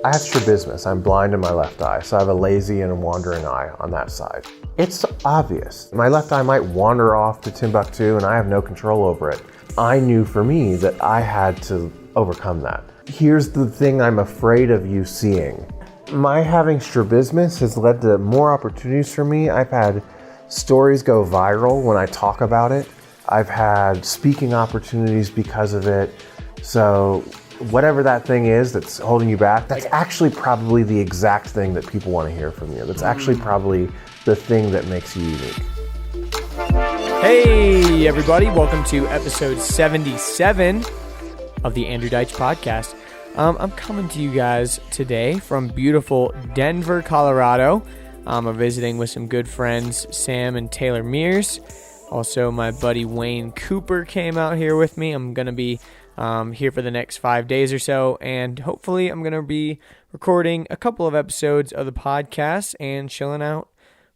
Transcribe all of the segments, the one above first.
I have strabismus. I'm blind in my left eye, so I have a lazy and a wandering eye on that side. It's obvious. My left eye might wander off to Timbuktu and I have no control over it. I knew for me that I had to overcome that. Here's the thing I'm afraid of you seeing. My having strabismus has led to more opportunities for me. I've had stories go viral when I talk about it. I've had speaking opportunities because of it. So whatever that thing is that's holding you back, that's actually probably the exact thing that people want to hear from you. That's actually probably the thing that makes you unique. Hey everybody, welcome to episode 77 of the Andrew Deitch podcast. I'm coming to you guys today from beautiful Denver, Colorado. I'm visiting with some good friends, Sam and Taylor Mears. Also, my buddy Wayne Cooper came out here with me. I'm going to be here for the next 5 days or so, and hopefully I'm going to be recording a couple of episodes of the podcast and chilling out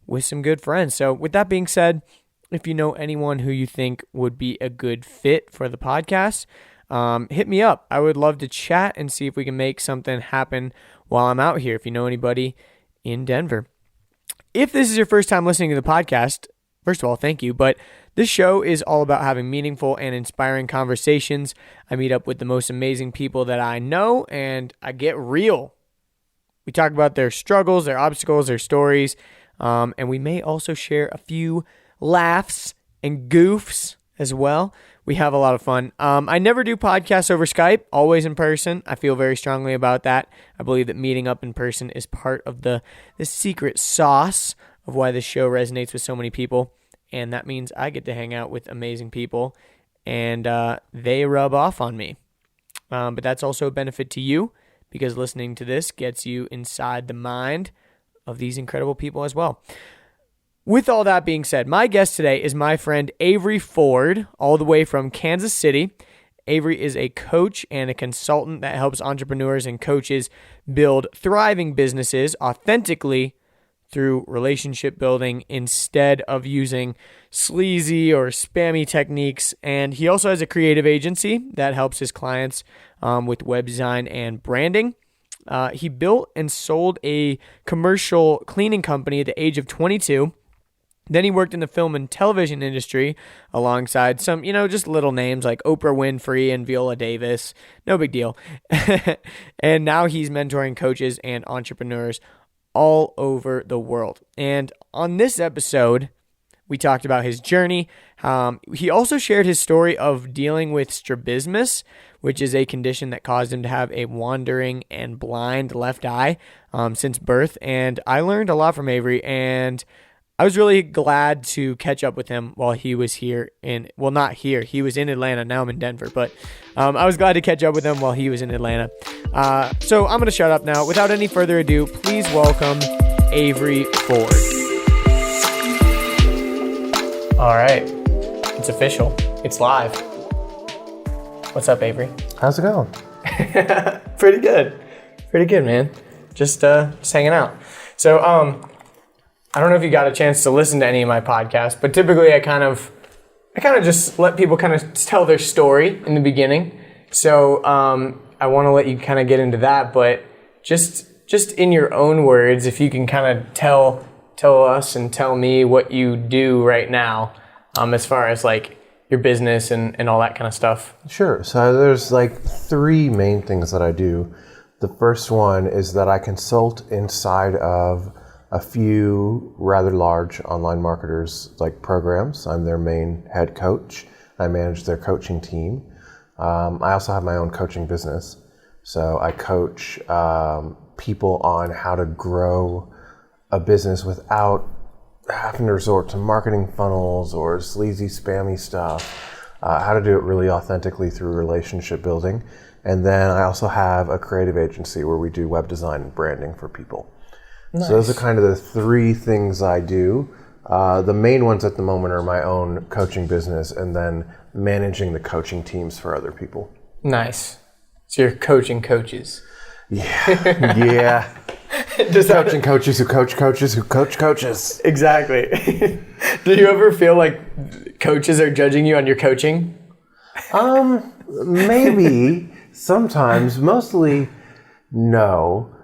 with some good friends. So with that being said, if you know anyone who you think would be a good fit for the podcast, hit me up. I would love to chat and see if we can make something happen while I'm out here, if you know anybody in Denver. If this is your first time listening to the podcast, first of all, thank you, but this show is all about having meaningful and inspiring conversations. I meet up with the most amazing people that I know, and I get real. We talk about their struggles, their obstacles, their stories, and we may also share a few laughs and goofs as well. We have a lot of fun. I never do podcasts over Skype, always in person. I feel very strongly about that. I believe that meeting up in person is part of the secret sauce of why this show resonates with so many people. And that means I get to hang out with amazing people, and they rub off on me. But that's also a benefit to you, because listening to this gets you inside the mind of these incredible people as well. With all that being said, my guest today is my friend Avery Ford, all the way from Kansas City. Avery is a coach and a consultant that helps entrepreneurs and coaches build thriving businesses authentically through relationship building instead of using sleazy or spammy techniques. And he also has a creative agency that helps his clients with web design and branding. He built and sold a commercial cleaning company at the age of 22. Then he worked in the film and television industry alongside some, just little names like Oprah Winfrey and Viola Davis. No big deal. And now he's mentoring coaches and entrepreneurs all over the world. And on this episode, we talked about his journey. He also shared his story of dealing with strabismus, which is a condition that caused him to have a wandering and blind left eye since birth. And I learned a lot from Avery, and I was really glad to catch up with him while he was here not here. He was in Atlanta. Now I'm in Denver, but I was glad to catch up with him while he was in Atlanta. So I'm going to shut up now. Without any further ado, please welcome Avery Ford. All right. It's official. It's live. What's up, Avery? How's it going? Pretty good. Pretty good, man. Just hanging out. So, I don't know if you got a chance to listen to any of my podcasts, but typically I kind of just let people kind of tell their story in the beginning. So I want to let you kind of get into that, but just in your own words, if you can kind of tell us and tell me what you do right now, as far as like your business and all that kind of stuff. Sure. So there's like three main things that I do. The first one is that I consult inside of a few rather large online marketers like programs. I'm their main head coach. I manage their coaching team. I also have my own coaching business. So I coach people on how to grow a business without having to resort to marketing funnels or sleazy, spammy stuff, how to do it really authentically through relationship building. And then I also have a creative agency where we do web design and branding for people. Nice. So those are kind of the three things I do. The main ones at the moment are my own coaching business and then managing the coaching teams for other people. Nice. So you're coaching coaches. Yeah. Yeah. Just coaching coaches who coach coaches who coach coaches. Exactly. Do you ever feel like coaches are judging you on your coaching? Maybe. Sometimes. Mostly no.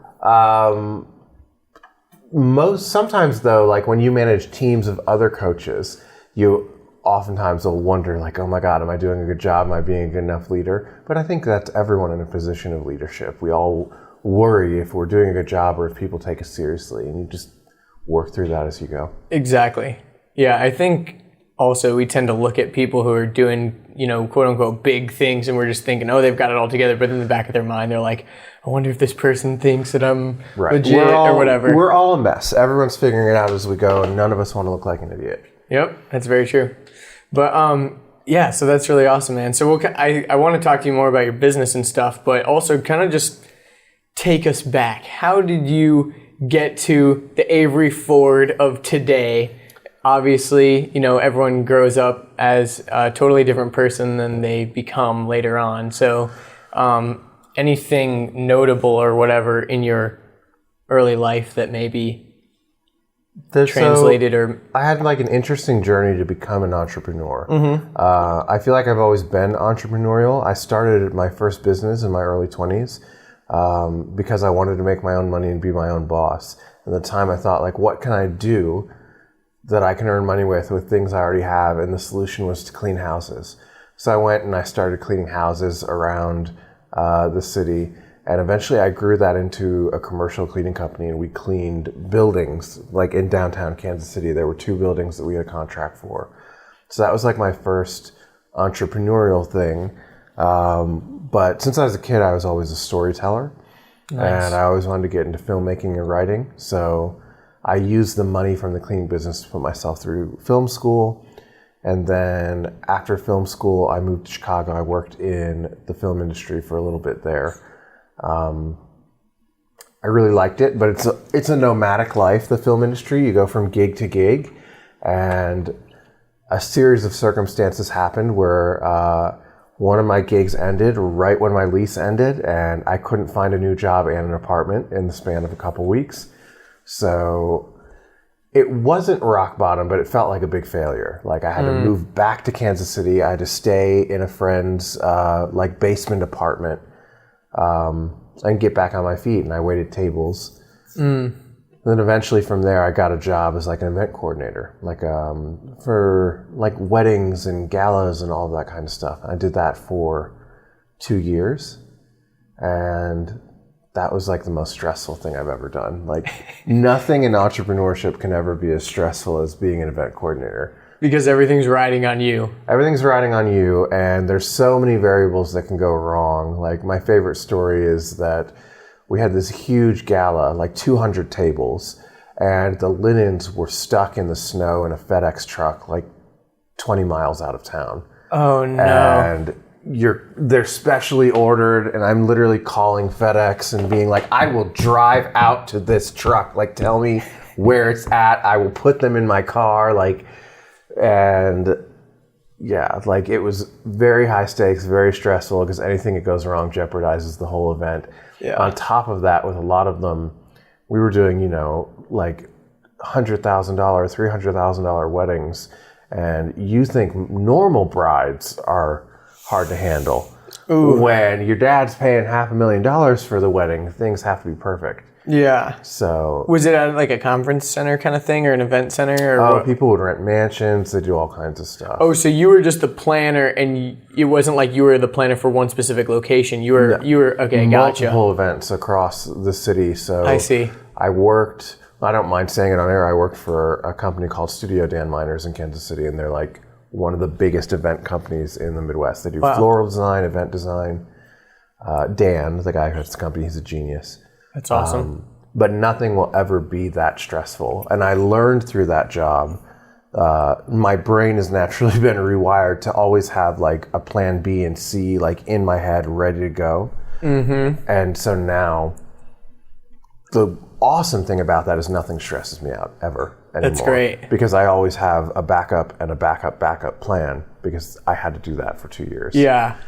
Sometimes though, like when you manage teams of other coaches, you oftentimes will wonder like, oh my God, am I doing a good job? Am I being a good enough leader? But I think that's everyone in a position of leadership. We all worry if we're doing a good job or if people take us seriously, and you just work through that as you go. Exactly. Yeah, I think also we tend to look at people who are doing, quote unquote big things, and we're just thinking, oh, they've got it all together. But in the back of their mind, they're like, I wonder if this person thinks that I'm legit or whatever. We're all a mess. Everyone's figuring it out as we go, and none of us want to look like an idiot. Yep, that's very true. But yeah, so that's really awesome, man. So I want to talk to you more about your business and stuff, but also kind of just take us back. How did you get to the Avery Ford of today? Obviously, everyone grows up as a totally different person than they become later on. So anything notable or whatever in your early life that maybe translated or... I had like an interesting journey to become an entrepreneur. I feel like I've always been entrepreneurial. I started my first business in my early 20s because I wanted to make my own money and be my own boss. At the time I thought, like, what can I do that I can earn money with things I already have? And the solution was to clean houses. So I went and I started cleaning houses around the city. And eventually I grew that into a commercial cleaning company, and we cleaned buildings like in downtown Kansas City. There were 2 buildings that we had a contract for. So that was like my first entrepreneurial thing. But since I was a kid, I was always a storyteller. Nice. And I always wanted to get into filmmaking and writing. So I used the money from the cleaning business to put myself through film school. And then after film school, I moved to Chicago. I worked in the film industry for a little bit there. I really liked it, but it's a nomadic life, the film industry. You go from gig to gig, and a series of circumstances happened where one of my gigs ended right when my lease ended, and I couldn't find a new job and an apartment in the span of a couple weeks. So it wasn't rock bottom, but it felt like a big failure. Like I had to move back to Kansas City. I had to stay in a friend's like basement apartment and get back on my feet. And I waited tables. And then eventually from there, I got a job as like an event coordinator, like for like weddings and galas and all of that kind of stuff. I did that for 2 years, and that was like the most stressful thing I've ever done. Like nothing in entrepreneurship can ever be as stressful as being an event coordinator. Because everything's riding on you. Everything's riding on you, and there's so many variables that can go wrong. Like my favorite story is that we had this huge gala, like 200 tables, and the linens were stuck in the snow in a FedEx truck like 20 miles out of town. Oh no. And they're specially ordered, and I'm literally calling FedEx and being like, I will drive out to this truck. Like, tell me where it's at. I will put them in my car. Like, and yeah, like it was very high stakes, very stressful, because anything that goes wrong jeopardizes the whole event. Yeah. On top of that, with a lot of them, we were doing, like $100,000, $300,000 weddings, and you think normal brides are hard to handle. Ooh. When your dad's paying $500,000 for the wedding, things have to be perfect. Yeah. So was it at like a conference center kind of thing or an event center? Or what? People would rent mansions. They do all kinds of stuff. Oh, so you were just the planner, and it wasn't like you were the planner for one specific location. You were okay. Gotcha. Multiple events across the city. So I see. I don't mind saying it on air. I worked for a company called Studio Dan Miners in Kansas City, and they're like one of the biggest event companies in the Midwest. They do floral design, event design. Dan, the guy who has the company, he's a genius. That's awesome. But nothing will ever be that stressful. And I learned through that job, my brain has naturally been rewired to always have like a plan B and C like in my head ready to go. Mm-hmm. And so now the awesome thing about that is nothing stresses me out ever anymore. That's great. Because I always have a backup and a backup plan, because I had to do that for 2 years. Yeah.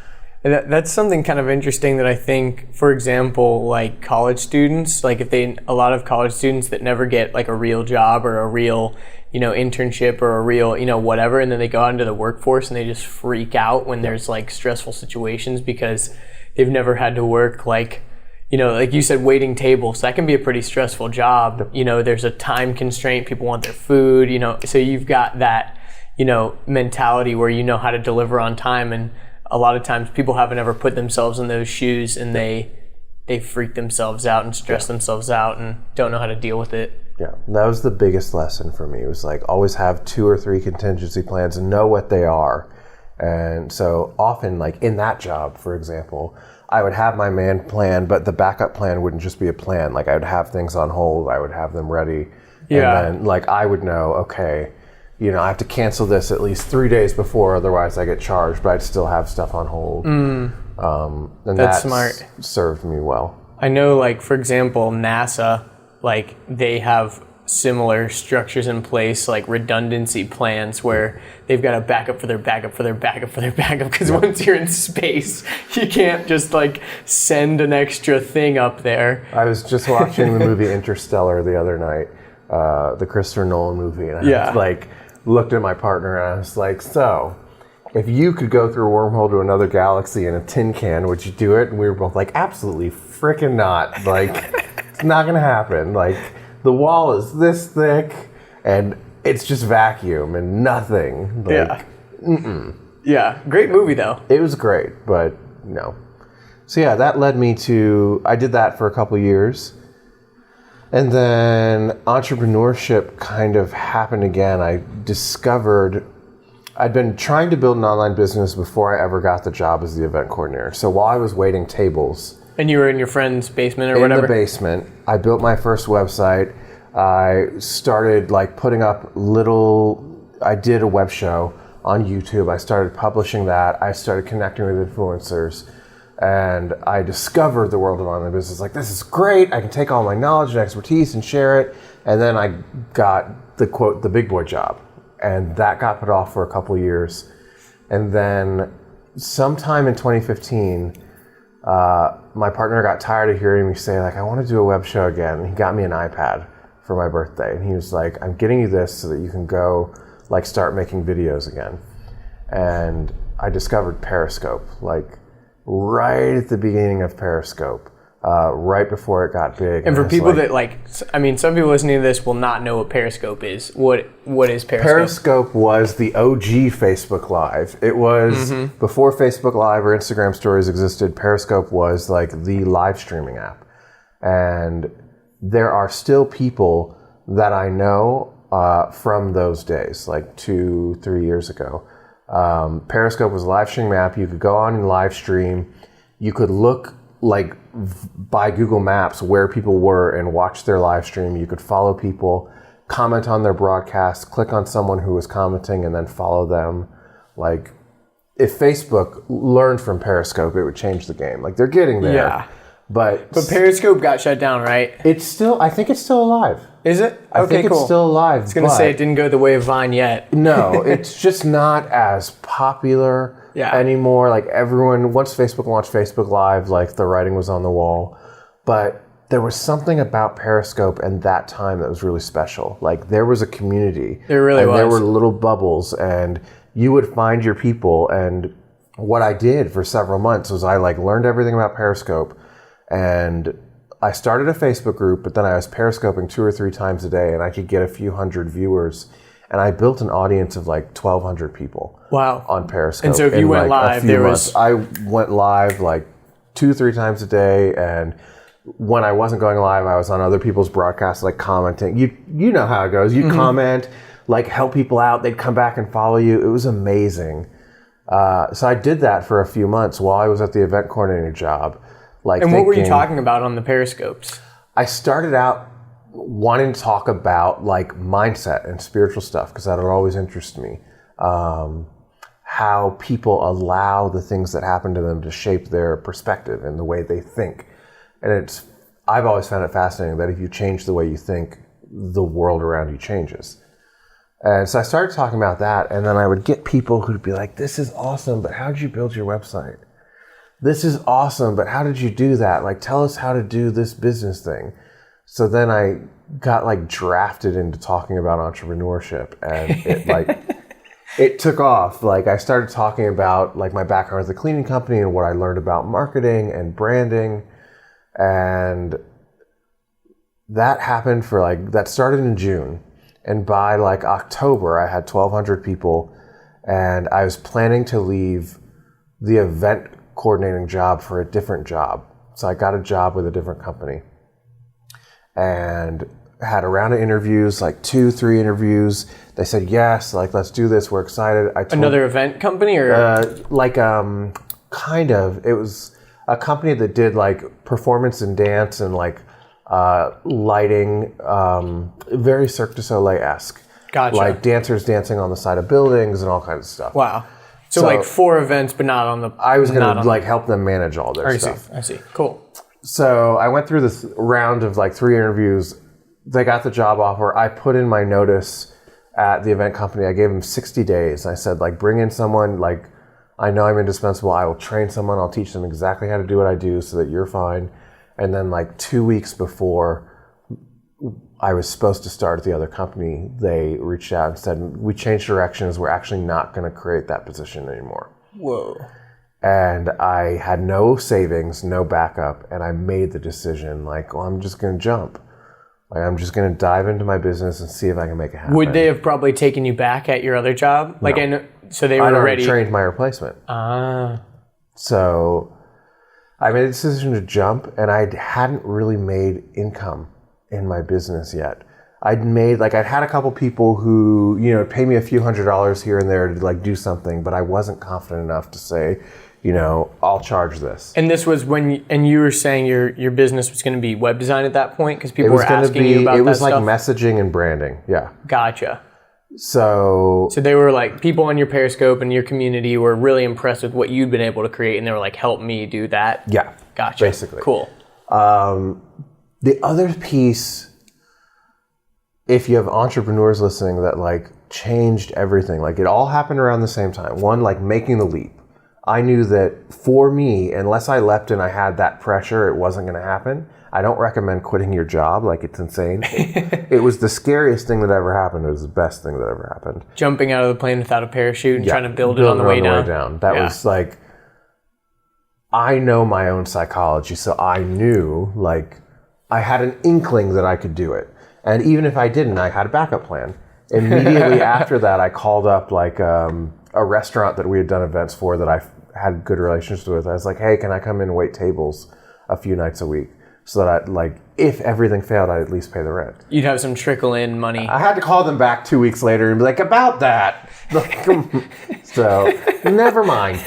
That's something kind of interesting that I think, for example, like college students, like a lot of college students that never get like a real job or a real, internship or a real, whatever, and then they go out into the workforce and they just freak out when there's like stressful situations because they've never had to work like, like you said, waiting tables, that can be a pretty stressful job. There's a time constraint. People want their food, so you've got that, mentality where you know how to deliver on time. And a lot of times people haven't ever put themselves in those shoes, and they freak themselves out and stress themselves out and don't know how to deal with it. Yeah, that was the biggest lesson for me. It was like always have 2 or 3 contingency plans and know what they are. And so often, like in that job, for example, I would have my main plan, but the backup plan wouldn't just be a plan. Like I would have things on hold. I would have them ready. Yeah. And then like I would know, okay, I have to cancel this at least 3 days before, otherwise I get charged, but I'd still have stuff on hold. And That's smart. Served me well. I know, like, for example, NASA, like, they have similar structures in place, like redundancy plans, where they've got a backup for their backup for their backup for their backup, because once you're in space, you can't just, like, send an extra thing up there. I was just watching the movie Interstellar the other night, the Christopher Nolan movie, and I was, like, looked at my partner and I was like, so if you could go through a wormhole to another galaxy in a tin can, would you do it? And we were both like, absolutely freaking not. Like, it's not going to happen. Like, the wall is this thick and it's just vacuum and nothing. Like, Yeah, great movie though. It was great, but no. So yeah, that led me to, I did that for a couple years. And then entrepreneurship kind of happened again. I discovered I'd been trying to build an online business before I ever got the job as the event coordinator. So while I was waiting tables. And you were in your friend's basement or whatever? In the basement. I built my first website. I started like putting up I did a web show on YouTube. I started publishing that. I started connecting with influencers. And I discovered the world of online business. Like, this is great. I can take all my knowledge and expertise and share it. And then I got the quote, the big boy job. And that got put off for a couple years. And then sometime in 2015, my partner got tired of hearing me say, like, I want to do a web show again. And he got me an iPad for my birthday. And he was like, I'm getting you this so that you can go, like, start making videos again. And I discovered Periscope, like, right at the beginning of Periscope, right before it got big. And for people that, like, I mean, some people listening to this will not know what Periscope is. What is Periscope? Periscope was the OG Facebook Live. It was before Facebook Live or Instagram Stories existed. Periscope was like the live streaming app. And there are still people that I know from those days, like 2-3 years ago. Periscope was a live streaming app. You could go on and live stream. You could look like by Google Maps where people were and watch their live stream. You could follow people, comment on their broadcast, click on someone who was commenting, and then follow them. Like, if Facebook learned from Periscope, it would change the game. Like, they're getting there. Yeah. But Periscope got shut down, right? I think it's still alive. Is it? I think it's still alive. I was going to say it didn't go the way of Vine yet. No, it's just not as popular anymore. Like, once Facebook launched Facebook Live, like, the writing was on the wall. But there was something about Periscope and that time that was really special. Like, there was a community. There really was. And there were little bubbles, and you would find your people. And what I did for several months was I, like, learned everything about Periscope. And I started a Facebook group, but then I was Periscoping 2 or 3 times a day, and I could get a few hundred viewers. And I built an audience of like 1,200 people. Wow. On Periscope. And so if you went live, I went live like 2-3 times a day, and when I wasn't going live, I was on other people's broadcasts, like commenting. You know how it goes. You comment, like, help people out. They'd come back and follow you. It was amazing. So I did that for a few months while I was at the event coordinator job. And what were you talking about on the Periscopes? I started out wanting to talk about like mindset and spiritual stuff because that would always interest me. How people allow the things that happen to them to shape their perspective and the way they think. And I've always found it fascinating that if you change the way you think, the world around you changes. And so I started talking about that, and then I would get people who'd be like, this is awesome, but how did you build your website? This is awesome, but how did you do that? Like, tell us how to do this business thing. So then I got like drafted into talking about entrepreneurship, and it like, it took off. Like, I started talking about like my background as a cleaning company and what I learned about marketing and branding. And that happened that started in June. And by like October, I had 1,200 people, and I was planning to leave the event coordinating job for a different job. So I got a job with a different company and had a round of interviews, like 2-3 interviews. They said, yes, like, let's do this. We're excited. Another event company or? Kind of. It was a company that did like performance and dance and like lighting, very Cirque du Soleil-esque. Gotcha. Like dancers dancing on the side of buildings and all kinds of stuff. Wow. So like 4 events, but not on the... I was going to like help them manage all their stuff. I see. Cool. So I went through this round of like 3 interviews. They got the job offer. I put in my notice at the event company. I gave them 60 days. I said, like, bring in someone, like, I know I'm indispensable. I will train someone. I'll teach them exactly how to do what I do so that you're fine. And then like 2 weeks before I was supposed to start at the other company, they reached out and said, we changed directions. We're actually not going to create that position anymore. Whoa. And I had no savings, no backup. And I made the decision like, well, I'm just going to jump. Like, I'm just going to dive into my business and see if I can make it happen. Would they have probably taken you back at your other job? Like, No. So they were already trained my replacement. So I made a decision to jump, and I hadn't really made income in my business yet. I'd had a couple people who, pay me a few $100s here and there to like do something, but I wasn't confident enough to say, I'll charge this. And this was and you were saying your business was going to be web design at that point because people were asking you about that stuff? It was like messaging and branding, yeah. Gotcha. So they were like, people on your Periscope and your community were really impressed with what you'd been able to create, and they were like, help me do that? Yeah. Gotcha. Basically. Cool. The other piece, if you have entrepreneurs listening, that like changed everything. Like, it all happened around the same time. One, like making the leap. I knew that for me, unless I leapt and I had that pressure, it wasn't going to happen. I don't recommend quitting your job. Like, it's insane. It was the scariest thing that ever happened. It was the best thing that ever happened. Jumping out of the plane without a parachute and trying to build it on the way down. That was like, I know my own psychology. So I knew, like, I had an inkling that I could do it. And even if I didn't, I had a backup plan. Immediately after that, I called up like a restaurant that we had done events for that I had good relationships with. I was like, hey, can I come in and wait tables a few nights a week? So that if everything failed, I'd at least pay the rent. You'd have some trickle in money. I had to call them back 2 weeks later and be like, about that. So, never mind.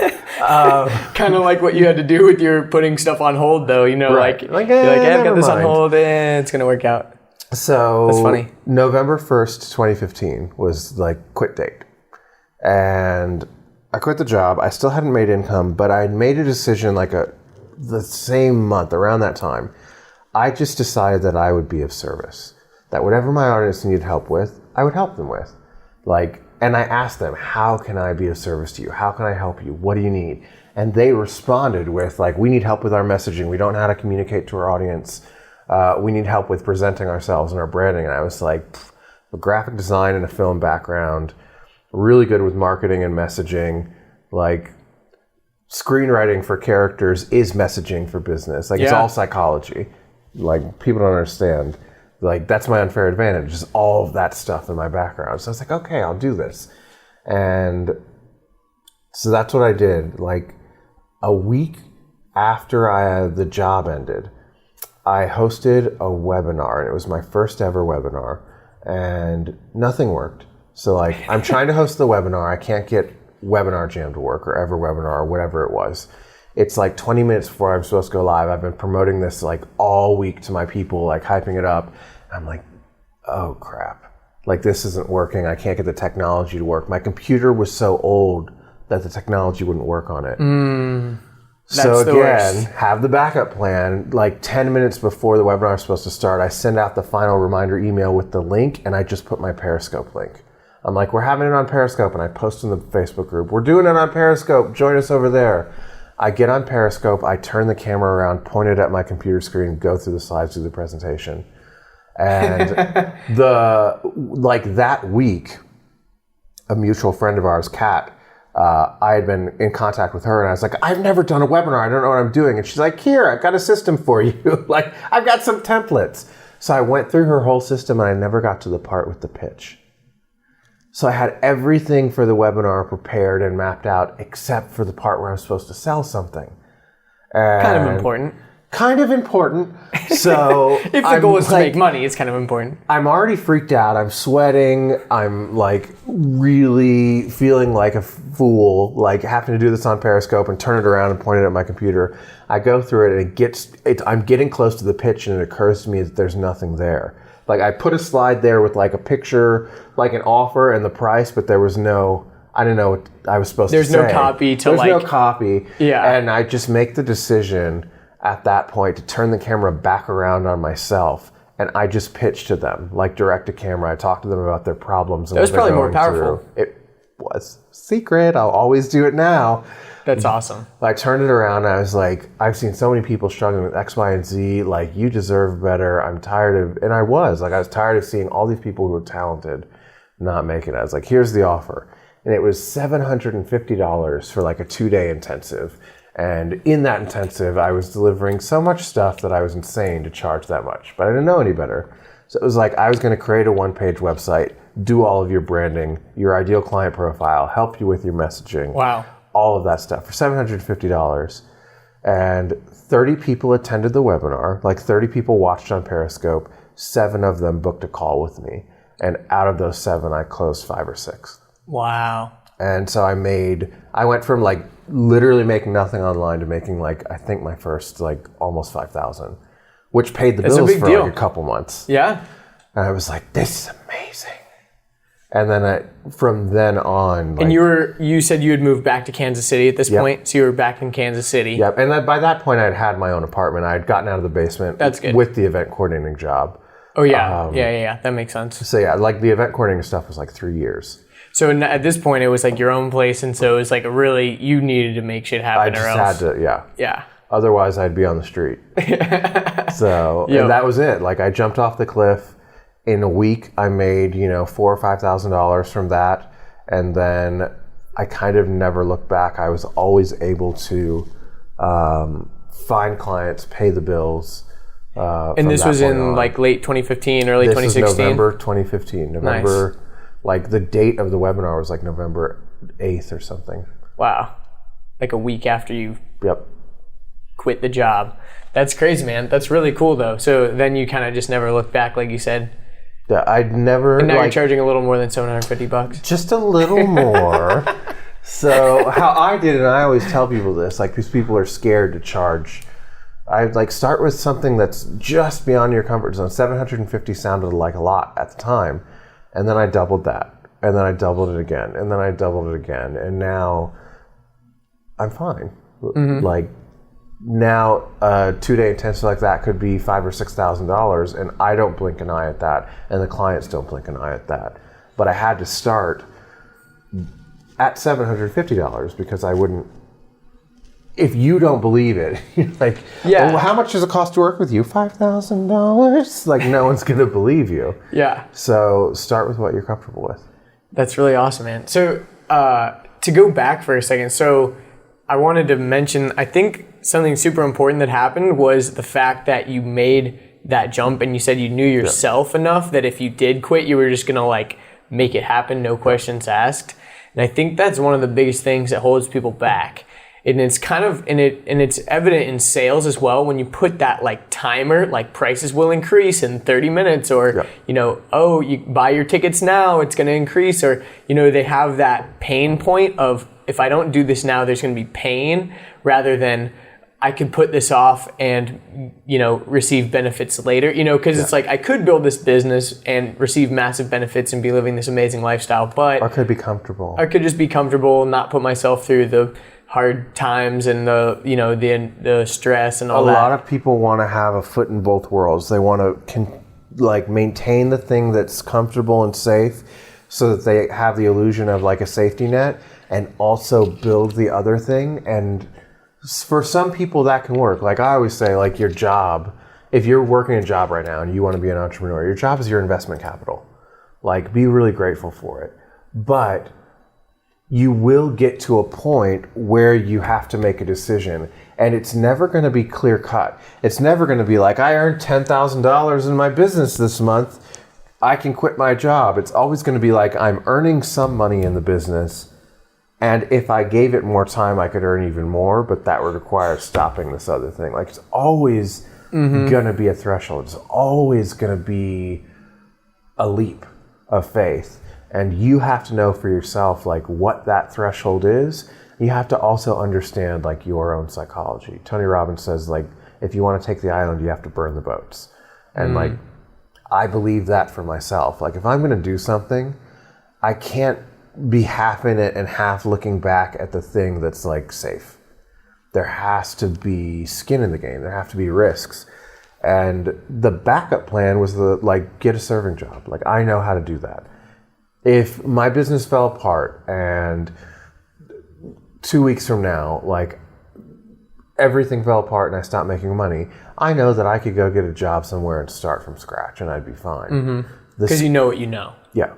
Kind of like what you had to do with your putting stuff on hold, though. Right. I've got this on hold, it's going to work out. So, that's funny. November 1st, 2015 was like quit date. And I quit the job. I still hadn't made income, but I made a decision the same month, around that time. I just decided that I would be of service. That whatever my audience needed help with, I would help them with. And I asked them, how can I be of service to you? How can I help you? What do you need? And they responded with we need help with our messaging. We don't know how to communicate to our audience. We need help with presenting ourselves and our branding. And I was like, a graphic design and a film background, really good with marketing and messaging, screenwriting for characters is messaging for business. It's all psychology. People don't understand. That's my unfair advantage, is all of that stuff in my background. So I was like, okay, I'll do this. And so that's what I did. A week after the job ended, I hosted a webinar, and it was my first ever webinar, and nothing worked. So I'm trying to host the webinar. I can't get Webinar Jam to work, or Ever Webinar, or whatever it was. It's 20 minutes before I'm supposed to go live. I've been promoting this all week to my people, hyping it up. I'm like, oh crap. This isn't working. I can't get the technology to work. My computer was so old that the technology wouldn't work on it. So again, have the backup plan. 10 minutes before the webinar is supposed to start, I send out the final reminder email with the link, and I just put my Periscope link. I'm like, we're having it on Periscope, and I post in the Facebook group, we're doing it on Periscope, join us over there. I get on Periscope, I turn the camera around, point it at my computer screen, go through the slides, do the presentation. And that week, a mutual friend of ours, Kat, I had been in contact with her, and I was like, I've never done a webinar. I don't know what I'm doing. And she's like, here, I've got a system for you. Like, I've got some templates. So I went through her whole system, and I never got to the part with the pitch. So I had everything for the webinar prepared and mapped out, except for the part where I'm supposed to sell something. And Kind of important. Kind of important. So If the goal is to make money, it's kind of important. I'm already freaked out. I'm sweating. I'm like really feeling like a fool, like having to do this on Periscope and turn it around and point it at my computer. I go through it and I'm getting close to the pitch, and it occurs to me that there's nothing there. Like, I put a slide there with like a picture, like an offer and the price, but there was I didn't know what I was supposed to say. There's no copy to There's no copy. Yeah. And I just make the decision at that point to turn the camera back around on myself, and I just pitched to them, like direct to camera. I talked to them about their problems. And that was probably more powerful. It was secret. I'll always do it now. That's awesome. I turned it around, and I was like, I've seen so many people struggling with X, Y, and Z. Like, you deserve better. I'm tired of, and I was tired of seeing all these people who were talented not make it. I was like, here's the offer. And it was $750 for like a 2-day intensive. And in that intensive, I was delivering so much stuff that I was insane to charge that much. But I didn't know any better. So it was like, I was going to create a one-page website, do all of your branding, your ideal client profile, help you with your messaging. Wow. All of that stuff for $750. And 30 people attended the webinar. Like 30 people watched on Periscope. 7 of them booked a call with me. And out of those 7, I closed 5 or 6. Wow. And so I went from like literally making nothing online to making like, I think my first like almost 5,000, which paid the bills for deal. like a couple months. Yeah. And I was like, this is amazing. And then from then on. Like, and you said you had moved back to Kansas City at this point, so you were back in Kansas City. Yep. And by that point, I'd had my own apartment. I had gotten out of the basement. That's good. With the event coordinating job. Oh yeah, yeah. That makes sense. So yeah, like the event coordinating stuff was like 3 years. So at this point, it was like your own place, and so it was like you needed to make shit happen. I just had to, yeah. Yeah. Otherwise, I'd be on the street. So, and that was it. Like, I jumped off the cliff. In a week, I made, $4,000 or $5,000 from that. And then I kind of never looked back. I was always able to find clients, pay the bills. And this was in like late 2015, early 2016? This is November 2015. November, nice. Like the date of the webinar was like November 8th or something. Wow. Like a week after you Yep. quit the job. That's crazy, man. That's really cool, though. So then you kind of just never looked back, like you said. Yeah, I'd never. And now you're charging a little more than $750. Just a little more. So how I did it, and I always tell people this, like, because people are scared to charge. I'd like start with something that's just beyond your comfort zone. 750 sounded like a lot at the time, and then I doubled that, and then I doubled it again, and then I doubled it again, and now I'm fine. Mm-hmm. Like. Now, a 2-day intensive like that could be $5,000 or $6,000, and I don't blink an eye at that, and the clients don't blink an eye at that. But I had to start at $750 because I wouldn't. If you don't believe it, you're like, well, how much does it cost to work with you? $5,000? Like, no one's going to believe you. Yeah. So start with what you're comfortable with. That's really awesome, man. So to go back for a second, so I wanted to mention, I think something super important that happened was the fact that you made that jump and you said you knew yourself enough that if you did quit, you were just going to like make it happen, no questions asked. And I think that's one of the biggest things that holds people back. And it's kind of, and it's evident in sales as well when you put that like timer, like prices will increase in 30 minutes or, you buy your tickets now, it's going to increase, or, they have that pain point of if I don't do this now, there's going to be pain rather than I could put this off and, receive benefits later, because it's like I could build this business and receive massive benefits and be living this amazing lifestyle, but I could be comfortable. I could just be comfortable, not put myself through the hard times and the stress and all that. A lot of people want to have a foot in both worlds. They want to maintain the thing that's comfortable and safe so that they have the illusion of like a safety net and also build the other thing. And for some people that can work. Like I always say, like your job, if you're working a job right now and you want to be an entrepreneur, your job is your investment capital. Like be really grateful for it. But you will get to a point where you have to make a decision, and it's never going to be clear cut. It's never going to be like, I earned $10,000 in my business this month, I can quit my job. It's always going to be like, I'm earning some money in the business, and if I gave it more time, I could earn even more, but that would require stopping this other thing. Like, it's always going to be a threshold. It's always going to be a leap of faith. And you have to know for yourself, like, what that threshold is. You have to also understand, like, your own psychology. Tony Robbins says, like, if you want to take the island, you have to burn the boats. And, like, I believe that for myself. Like, if I'm going to do something, I can't be half in it and half looking back at the thing that's, like, safe. There has to be skin in the game. There have to be risks. And the backup plan was get a serving job. Like, I know how to do that. If my business fell apart and 2 weeks from now, like, everything fell apart and I stopped making money, I know that I could go get a job somewhere and start from scratch and I'd be fine. Because you know what you know. Yeah.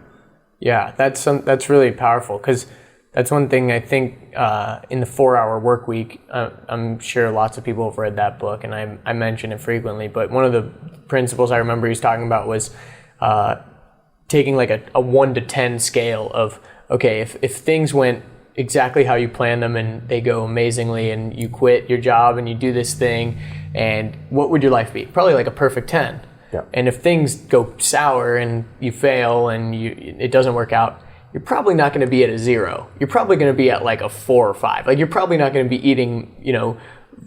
Yeah, that's really powerful, because that's one thing I think in the 4-Hour Work Week, I'm sure lots of people have read that book, and I mention it frequently, but one of the principles I remember he's talking about was taking like a 1 to 10 scale of, okay, if things went exactly how you planned them and they go amazingly and you quit your job and you do this thing, and what would your life be? Probably like a perfect 10. Yeah. And if things go sour and you fail and it doesn't work out, you're probably not going to be at a 0. You're probably going to be at like a 4 or 5. Like, you're probably not going to be eating,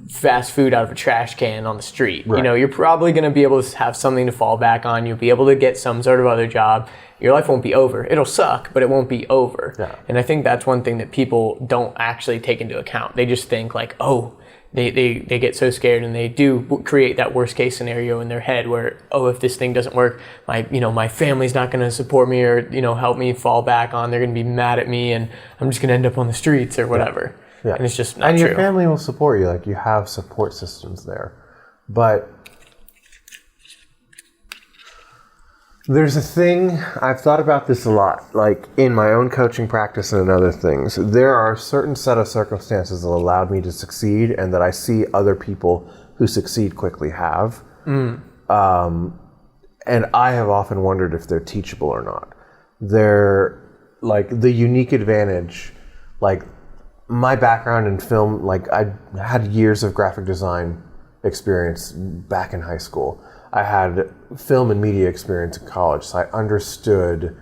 fast food out of a trash can on the street. Right. You're probably going to be able to have something to fall back on. You'll be able to get some sort of other job. Your life won't be over. It'll suck, but it won't be over. Yeah. And I think that's one thing that people don't actually take into account. They just think like, oh, they get so scared, and they do create that worst case scenario in their head where, oh, if this thing doesn't work, my family's not going to support me or, help me fall back on. They're going to be mad at me and I'm just going to end up on the streets or whatever. Yeah. And it's just not true. true. And your family will support you. Like, you have support systems there. But there's a thing, I've thought about this a lot, like in my own coaching practice and in other things. There are a certain set of circumstances that allowed me to succeed and that I see other people who succeed quickly have. And I have often wondered if they're teachable or not. They're like the unique advantage, like my background in film, like I had years of graphic design experience back in high school. I had film and media experience in college, so I understood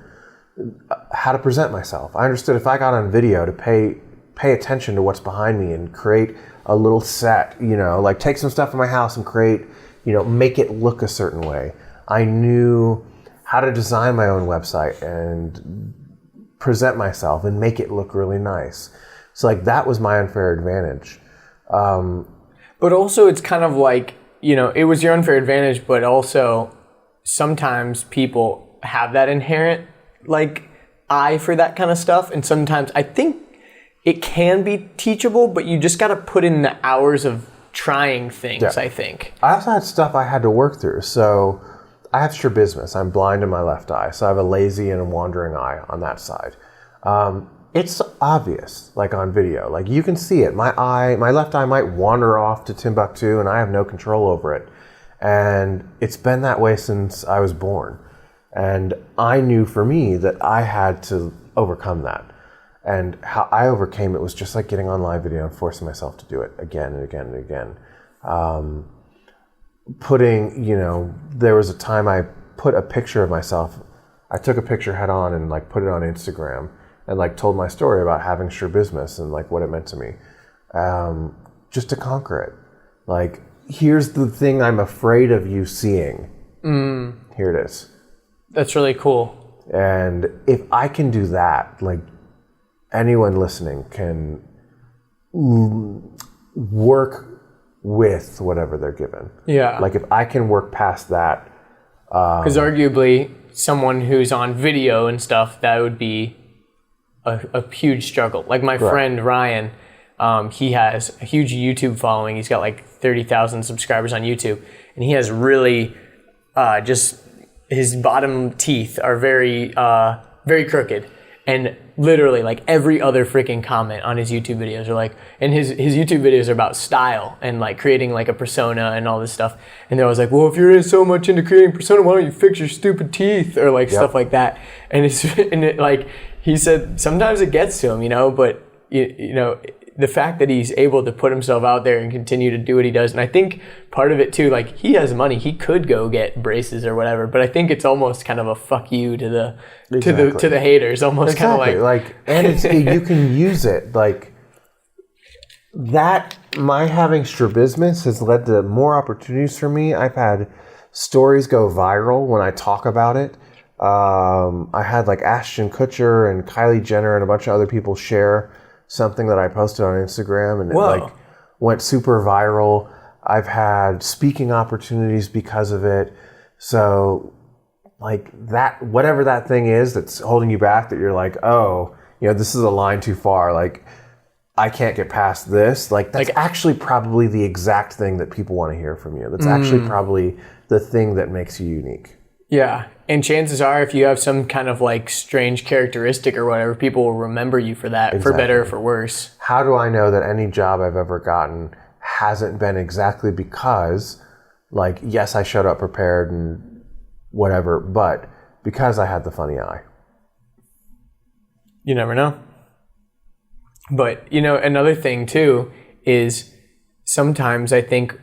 how to present myself. I understood if I got on video to pay attention to what's behind me and create a little set, like take some stuff from my house and create, make it look a certain way. I knew how to design my own website and present myself and make it look really nice. So like that was my unfair advantage. But also it's kind of like, it was your unfair advantage, but also sometimes people have that inherent like eye for that kind of stuff. And sometimes I think it can be teachable, but you just got to put in the hours of trying things, I think. I also had stuff I had to work through. So I have strabismus. I'm blind in my left eye. So I have a lazy and a wandering eye on that side. It's obvious, like on video. Like you can see it. My left eye might wander off to Timbuktu and I have no control over it. And it's been that way since I was born. And I knew for me that I had to overcome that. And how I overcame it was just like getting on live video and forcing myself to do it again and again and again. There was a time I put a picture of myself. I took a picture head on and like put it on Instagram and like told my story about having strabismus and like what it meant to me. Just to conquer it. Like, here's the thing I'm afraid of you seeing. Here it is. That's really cool. And if I can do that, like anyone listening can work with whatever they're given. Yeah. Like if I can work past that. Because arguably someone who's on video and stuff, that would be a huge struggle. Like my friend Ryan, he has a huge YouTube following. He's got like 30,000 subscribers on YouTube. And he has really just his bottom teeth are very, very crooked. And literally, like, every other freaking comment on his YouTube videos are like, and his YouTube videos are about style and like creating like a persona and all this stuff. And they're always like, well, if you're so much into creating persona, why don't you fix your stupid teeth or like stuff like that. And like he said, sometimes it gets to him, you know, but you know, the fact that he's able to put himself out there and continue to do what he does. And I think part of it too, like, he has money, he could go get braces or whatever, but I think it's almost kind of a fuck you to the to the haters, almost kind of like and it's you can use it like that. My having strabismus has led to more opportunities for me. I've had stories go viral when I talk about it. I had like Ashton Kutcher and Kylie Jenner and a bunch of other people share something that I posted on Instagram, and it like went super viral. I've had speaking opportunities because of it. So like that, whatever that thing is that's holding you back, that you're like, oh, you know, this is a line too far. Like, I can't get past this. Like, that's actually probably the exact thing that people want to hear from you. That's actually probably the thing that makes you unique. Yeah. And chances are, if you have some kind of like strange characteristic or whatever, people will remember you for that, for better or for worse. How do I know that any job I've ever gotten hasn't been exactly because, like, yes, I showed up prepared and whatever, but because I had the funny eye? You never know. But, you know, another thing too is sometimes I think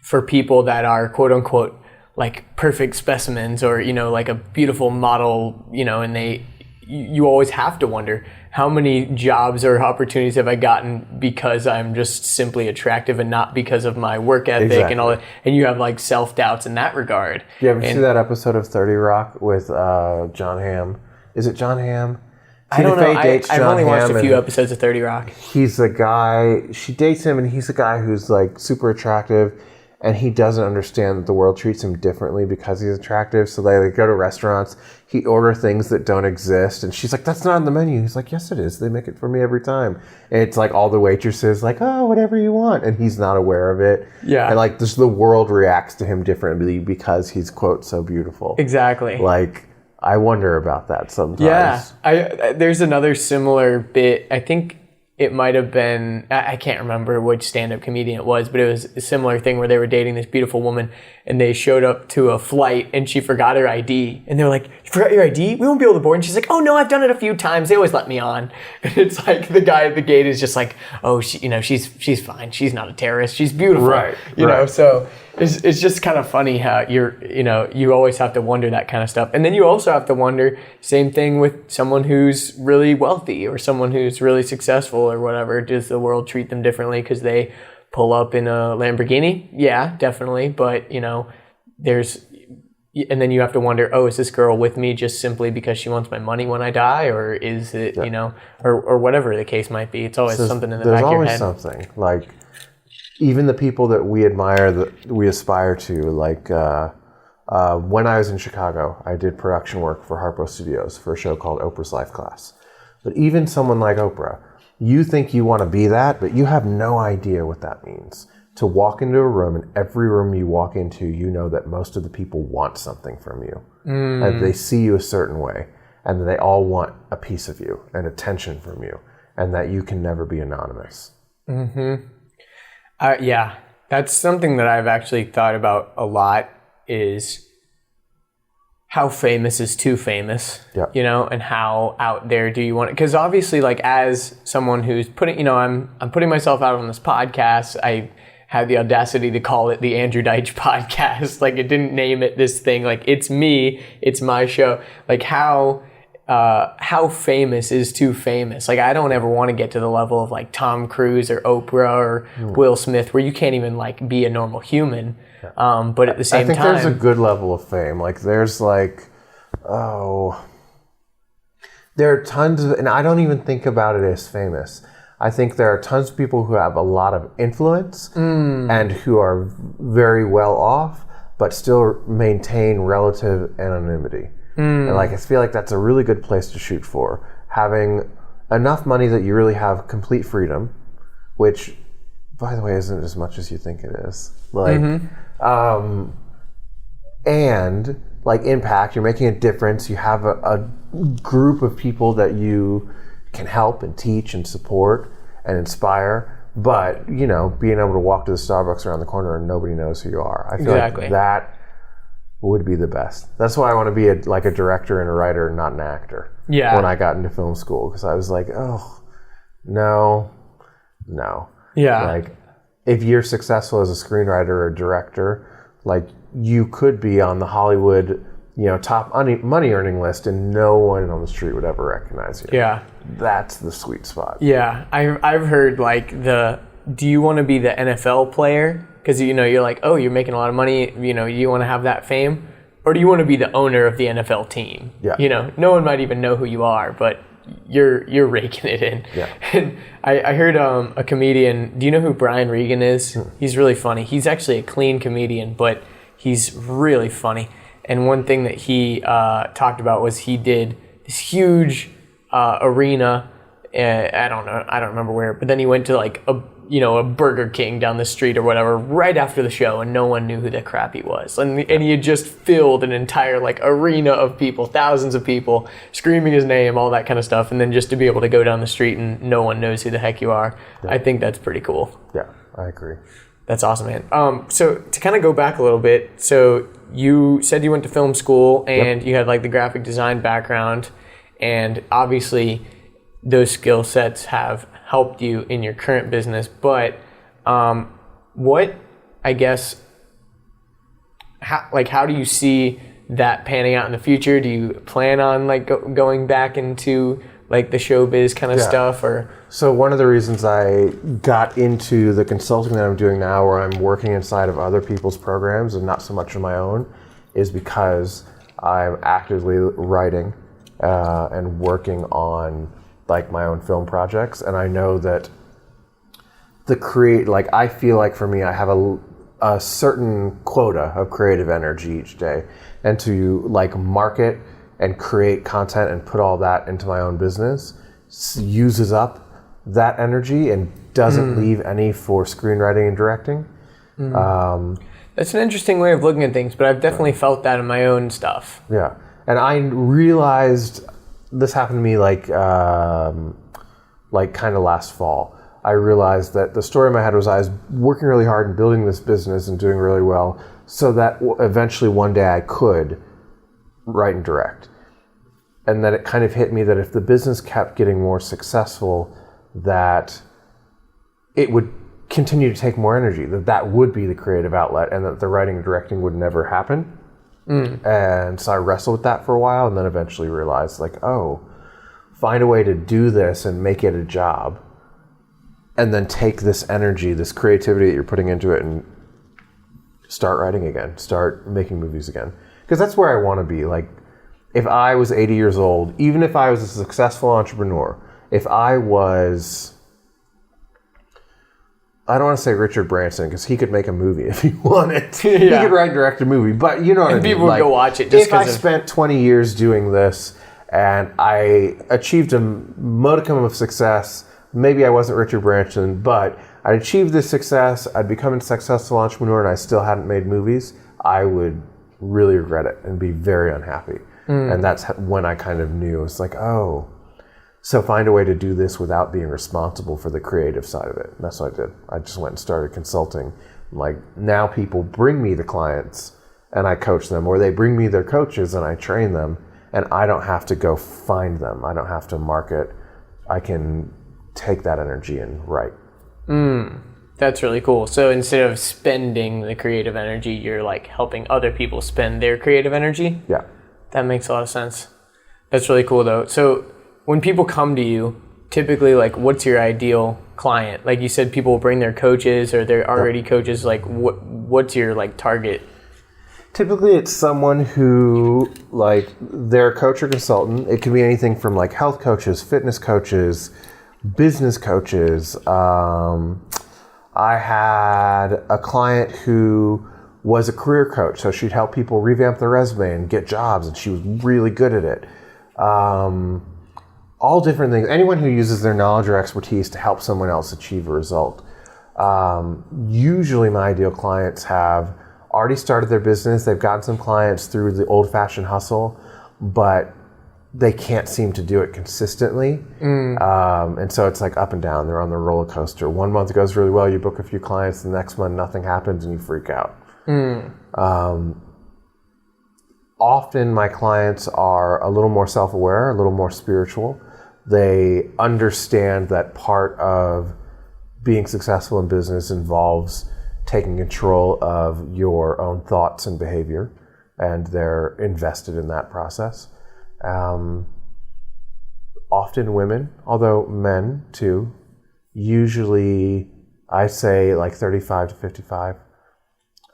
for people that are quote unquote like perfect specimens, or, you know, like a beautiful model, you know, and you always have to wonder, how many jobs or opportunities have I gotten because I'm just simply attractive and not because of my work ethic and all that. And you have like self-doubts in that regard. You ever see that episode of 30 Rock with John Hamm? Is it John Hamm? I don't know. I've only watched a few episodes of 30 Rock. He's a guy, she dates him, and he's a guy who's like super attractive, and he doesn't understand that the world treats him differently because he's attractive. So they like go to restaurants, he order things that don't exist, and she's like, that's not on the menu. He's like, yes it is, they make it for me every time. And it's like all the waitresses like, oh, whatever you want, and he's not aware of it. Yeah. And like the world reacts to him differently because he's quote so beautiful. Exactly. Like, I wonder about that sometimes. Yeah, there's another similar bit. I think it might have been, I can't remember which stand-up comedian it was, but it was a similar thing where they were dating this beautiful woman, and they showed up to a flight and she forgot her ID. And they were like, you forgot your ID? We won't be able to board. And she's like, oh no, I've done it a few times. They always let me on. And it's like the guy at the gate is just like, oh, she's fine. She's not a terrorist. She's beautiful. Right. You know, so it's just kind of funny how you always have to wonder that kind of stuff. And then you also have to wonder, same thing with someone who's really wealthy or someone who's really successful or whatever. Does the world treat them differently because they pull up in a Lamborghini? Yeah, definitely. But, you know, and then you have to wonder, oh, is this girl with me just simply because she wants my money when I die? Or is it, you know, or whatever the case might be. It's always something in the back of your head. There's always something. Like, even the people that we admire, that we aspire to, like when I was in Chicago, I did production work for Harpo Studios for a show called Oprah's Life Class. But even someone like Oprah, you think you want to be that, but you have no idea what that means. To walk into a room, and every room you walk into, you know that most of the people want something from you. And they see you a certain way, and they all want a piece of you and attention from you, and that you can never be anonymous. Mm-hmm. Yeah, that's something that I've actually thought about a lot, is how famous is too famous, you know, and how out there do you want it? Because obviously, like, as someone who's putting, you know, I'm putting myself out on this podcast. I had the audacity to call it the Andrew Deitch podcast. Like, it didn't name it this thing. Like, it's me, it's my show. Like, how famous is too famous? Like, I don't ever want to get to the level of like Tom Cruise or Oprah or Will Smith, where you can't even like be a normal human. But at the same time, I think there's a good level of fame. Like, there's like, there are tons of, and I don't even think about it as famous. I think there are tons of people who have a lot of influence and who are very well off, but still maintain relative anonymity. And like, I feel like that's a really good place to shoot for. Having enough money that you really have complete freedom, which, by the way, isn't as much as you think it is. Like, and like impact. You're making a difference. You have a group of people that you can help and teach and support and inspire. But, you know, being able to walk to the Starbucks around the corner and nobody knows who you are. I feel like that would be the best. That's why I want to be a director and a writer, not an actor. Yeah. When I got into film school, because I was like, oh, no. Yeah. Like, if you're successful as a screenwriter or a director, like, you could be on the Hollywood, you know, top money earning list, and no one on the street would ever recognize you. Yeah. That's the sweet spot. Yeah. I've heard like do you want to be the NFL player? Because, you know, you're like, oh, you're making a lot of money, you know, you want to have that fame? Or do you want to be the owner of the NFL team? Yeah. You know, no one might even know who you are, but you're raking it in. Yeah. And I heard a comedian, do you know who Brian Regan is? He's really funny. He's actually a clean comedian, but he's really funny. And one thing that he talked about was he did this huge arena, I don't remember where, but then he went to like a Burger King down the street or whatever right after the show, and no one knew who the crap he was. And he had just filled an entire like arena of people, thousands of people screaming his name, all that kind of stuff. And then just to be able to go down the street and no one knows who the heck you are, I think that's pretty cool. Yeah, I agree. That's awesome, man. So to kind of go back a little bit, so you said you went to film school and you had like the graphic design background, and obviously those skill sets have helped you in your current business. But what, I guess, how do you see that panning out in the future? Do you plan on like going back into like the showbiz kind of stuff? Or so one of the reasons I got into the consulting that I'm doing now, where I'm working inside of other people's programs and not so much of my own, is because I'm actively writing and working on like my own film projects. And I know that I feel like for me, I have a certain quota of creative energy each day, and to like market and create content and put all that into my own business uses up that energy and doesn't leave any for screenwriting and directing. That's an interesting way of looking at things, but I've definitely felt that in my own stuff. Yeah. And I realized this happened to me like kind of last fall. I realized that the story in my head was I was working really hard and building this business and doing really well, so that eventually one day I could write and direct. And then it kind of hit me that if the business kept getting more successful, that it would continue to take more energy, that would be the creative outlet, and that the writing and directing would never happen. And so I wrestled with that for a while, and then eventually realized, like, oh, find a way to do this and make it a job, and then take this energy, this creativity that you're putting into it, and start writing again, start making movies again. Because that's where I want to be. Like, if I was 80 years old, even if I was a successful entrepreneur, if I was, I don't want to say Richard Branson, because he could make a movie if he wanted. He could write and direct a movie, but you know what I mean. People would go watch it. Just if I spent 20 years doing this and I achieved a modicum of success, maybe I wasn't Richard Branson, but I achieved this success, I'd become a successful entrepreneur, and I still hadn't made movies, I would really regret it and be very unhappy. And that's when I kind of knew, it's like, oh, so find a way to do this without being responsible for the creative side of it. And that's what I did. I just went and started consulting. Like, now people bring me the clients and I coach them, or they bring me their coaches and I train them, and I don't have to go find them. I don't have to market. I can take that energy and write. That's really cool. So instead of spending the creative energy, you're like helping other people spend their creative energy? Yeah. That makes a lot of sense. That's really cool though. So when people come to you, typically, like, what's your ideal client? Like you said, people will bring their coaches, or they're already coaches. Like, what's your like target? Typically, it's someone who, like, they're a coach or consultant. It can be anything from like health coaches, fitness coaches, business coaches. I had a client who was a career coach, so she'd help people revamp their resume and get jobs, and she was really good at it. All different things. Anyone who uses their knowledge or expertise to help someone else achieve a result. Usually my ideal clients have already started their business. They've gotten some clients through the old-fashioned hustle, but they can't seem to do it consistently. And so it's like up and down. They're on the roller coaster. One month it goes really well. You book a few clients. The next month nothing happens and you freak out. Often my clients are a little more self-aware, a little more spiritual. They understand that part of being successful in business involves taking control of your own thoughts and behavior, and they're invested in that process. Often women, although men too, usually I say like 35 to 55.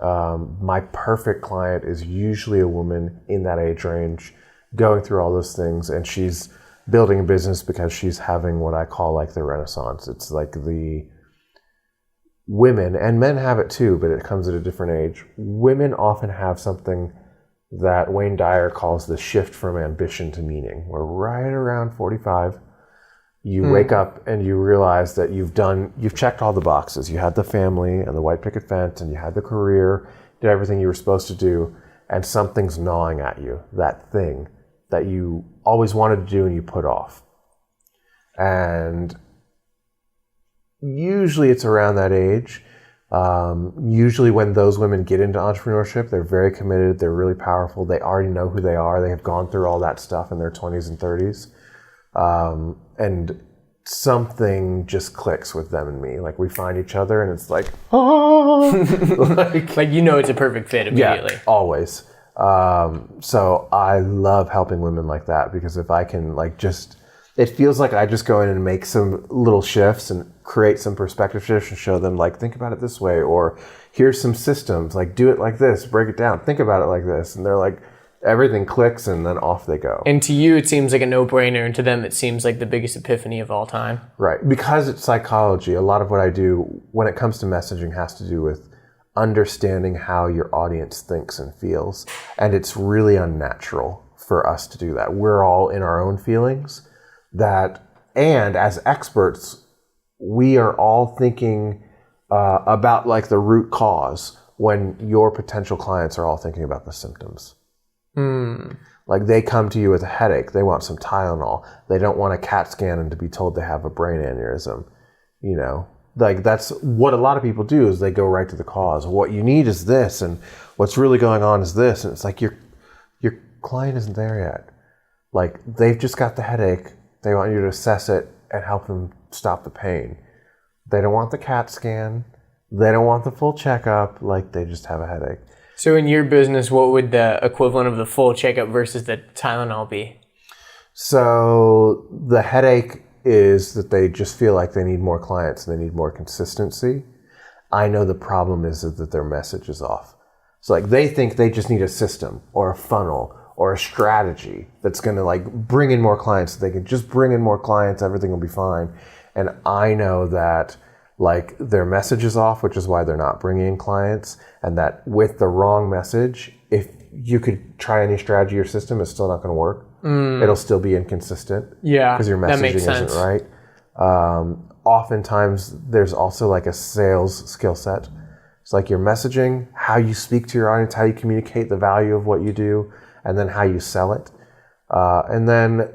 My perfect client is usually a woman in that age range going through all those things, and she's building a business because she's having what I call like the renaissance. It's like the women, and men have it too, but it comes at a different age. Women often have something that Wayne Dyer calls the shift from ambition to meaning, where right around 45, you wake up and you realize that you've checked all the boxes. You had the family and the white picket fence, and you had the career, did everything you were supposed to do, and something's gnawing at you, that thing that you always wanted to do and you put off. And usually it's around that age. Usually when those women get into entrepreneurship, they're very committed, they're really powerful, they already know who they are, they have gone through all that stuff in their 20s and 30s. And something just clicks with them and me. Like we find each other and it's like, oh! like you know it's a perfect fit immediately. Yeah, always. So I love helping women like that, because if I can like it feels like I just go in and make some little shifts and create some perspective shifts and show them like, think about it this way, or here's some systems, like do it like this, break it down, think about it like this. And they're like, everything clicks and then off they go. And to you, it seems like a no-brainer, and to them, it seems like the biggest epiphany of all time. Right. Because it's psychology, a lot of what I do when it comes to messaging has to do with understanding how your audience thinks and feels. And it's really unnatural for us to do that. We're all in our own feelings. And as experts, we are all thinking about like the root cause when your potential clients are all thinking about the symptoms. Like they come to you with a headache, they want some Tylenol, they don't want a CAT scan and to be told they have a brain aneurysm. You know, like that's what a lot of people do, is they go right to the cause. What you need is this, and what's really going on is this. And it's like your client isn't there yet. Like they've just got the headache. They want you to assess it and help them stop the pain. They don't want the CAT scan. They don't want the full checkup. Like they just have a headache. So in your business, what would the equivalent of the full checkup versus the Tylenol be? So the headache is that they just feel like they need more clients and they need more consistency. I know the problem is that their message is off. So like they think they just need a system or a funnel or a strategy that's going to like bring in more clients. They can just bring in more clients, everything will be fine. And I know that like their message is off, which is why they're not bringing in clients. And that with the wrong message, if you could try any strategy or system, it's still not going to work. It'll still be inconsistent. Yeah, because your messaging isn't right. Oftentimes there's also like a sales skill set. It's like your messaging, how you speak to your audience, how you communicate the value of what you do, and then how you sell it. And then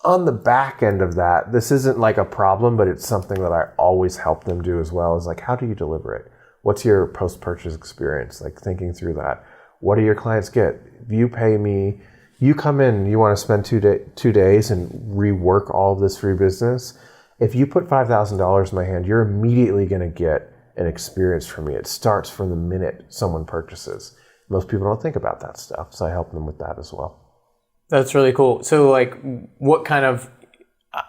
on the back end of that, this isn't like a problem, but it's something that I always help them do as well, is like, how do you deliver it? What's your post-purchase experience? Like thinking through that. What do your clients get? If you pay me, you come in, you want to spend 2 days and rework all of this for your business. If you put $5,000 in my hand, you're immediately going to get an experience from me. It starts from the minute someone purchases. Most people don't think about that stuff, so I help them with that as well. That's really cool. So like what kind of,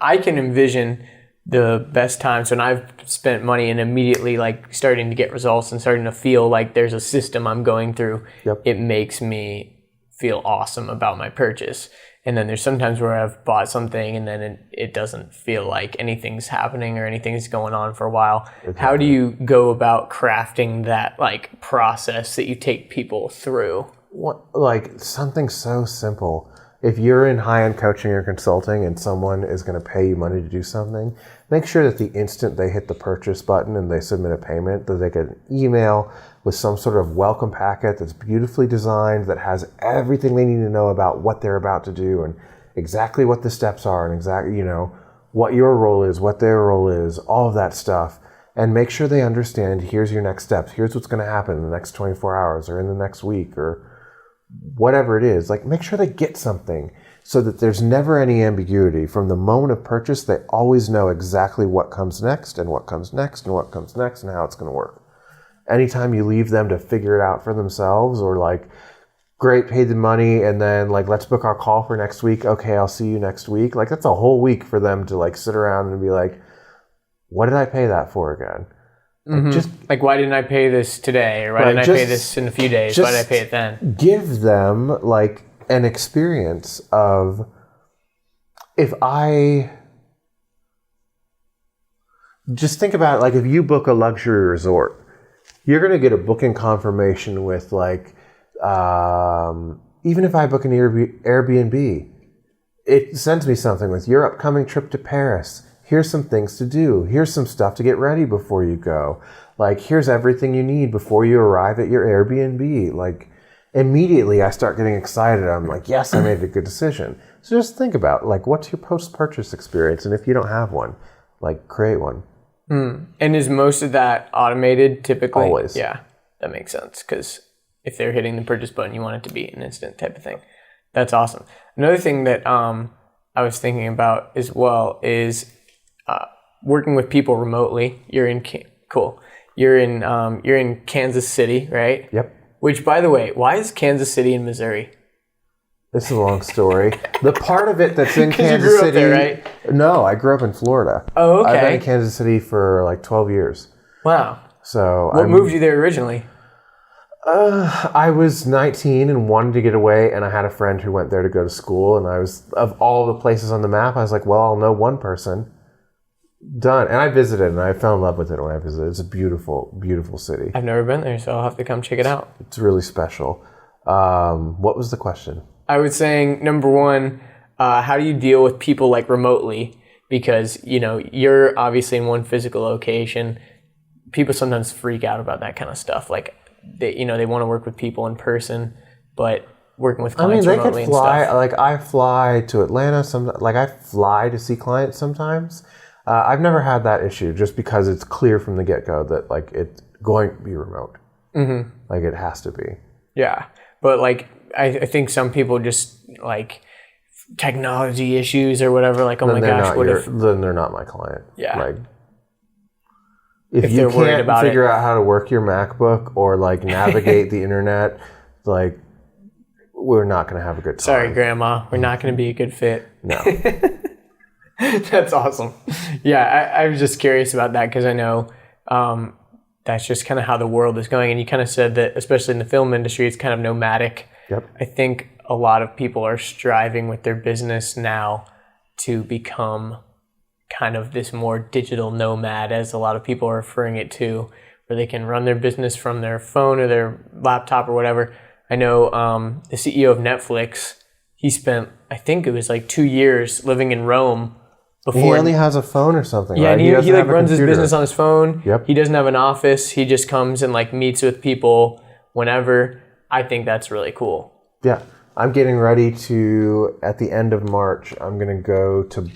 I can envision the best times when I've spent money and immediately like starting to get results and starting to feel like there's a system I'm going through. Yep. It makes me feel awesome about my purchase. And then there's sometimes where I've bought something and then it doesn't feel like anything's happening or anything's going on for a while. Exactly. How do you go about crafting that like process that you take people through? Like something so simple if you're in high-end coaching or consulting and someone is going to pay you money to do something, make sure that the instant they hit the purchase button and they submit a payment, that they get an email with some sort of welcome packet that's beautifully designed, that has everything they need to know about what they're about to do and exactly what the steps are and exactly, what your role is, what their role is, all of that stuff. And make sure they understand, here's your next steps. Here's what's going to happen in the next 24 hours or in the next week or whatever it is. Like, make sure they get something so that there's never any ambiguity. From the moment of purchase, they always know exactly what comes next and what comes next and what comes next and how it's going to work. Anytime you leave them to figure it out for themselves, or like, great, pay the money, and then like, let's book our call for next week. Okay, I'll see you next week. Like, that's a whole week for them to like sit around and be like, what did I pay that for again? Mm-hmm. Just like, why didn't I pay this today? Or why didn't I pay this in a few days? Why did I pay it then? Give them like an experience of, just think about it, like if you book a luxury resort, you're going to get a booking confirmation with like, even if I book an Airbnb, it sends me something with your upcoming trip to Paris. Here's some things to do. Here's some stuff to get ready before you go. Like, here's everything you need before you arrive at your Airbnb. Like, immediately I start getting excited. I'm like, yes, I made a good decision. So just think about, like, what's your post-purchase experience? And if you don't have one, like, create one. And is most of that automated typically? Always. Yeah, that makes sense. Because if they're hitting the purchase button, you want it to be an instant type of thing. That's awesome. Another thing that I was thinking about as well is working with people remotely. You're in Kansas City, right? Yep. Which, by the way, why is Kansas City in Missouri? This is a long story. The part of it that's in Kansas you grew City. Up there, right? No, I grew up in Florida. Oh, okay. I've been in Kansas City for like 12 years. Wow. So what moved you there originally? I was 19 and wanted to get away, and I had a friend who went there to go to school, and I was, of all the places on the map, I was like, well, I'll know one person. Done. And I visited, and I fell in love with it when I visited. It's a beautiful, beautiful city. I've never been there, so I'll have to come check it out. It's really special. What was the question? I was saying, number one, how do you deal with people like remotely? Because, you're obviously in one physical location. People sometimes freak out about that kind of stuff. Like, they want to work with people in person, but working with clients remotely and stuff. They could fly. Like, I fly to Atlanta. I fly to see clients sometimes. I've never had that issue, just because it's clear from the get-go that like it's going to be remote. Mm-hmm. Like, it has to be. Yeah, but like I think some people just like technology issues or whatever. Like, oh my gosh, then they're not my client. Yeah. Like, if you can't figure out how to work your MacBook or like navigate the internet, like, we're not going to have a good time. Sorry, Grandma, we're not going to be a good fit. No. That's awesome. Yeah, I was just curious about that because I know that's just kind of how the world is going. And you kind of said that, especially in the film industry, it's kind of nomadic. Yep. I think a lot of people are striving with their business now to become kind of this more digital nomad, as a lot of people are referring it to, where they can run their business from their phone or their laptop or whatever. I know the CEO of Netflix, he spent, I think it was like 2 years living in Rome. He only has a phone or something, yeah, right? and he like runs his business on his phone. Yep. He doesn't have an office. He just comes and like meets with people whenever. I think that's really cool. Yeah. I'm getting ready to, at the end of March, I'm going to go to,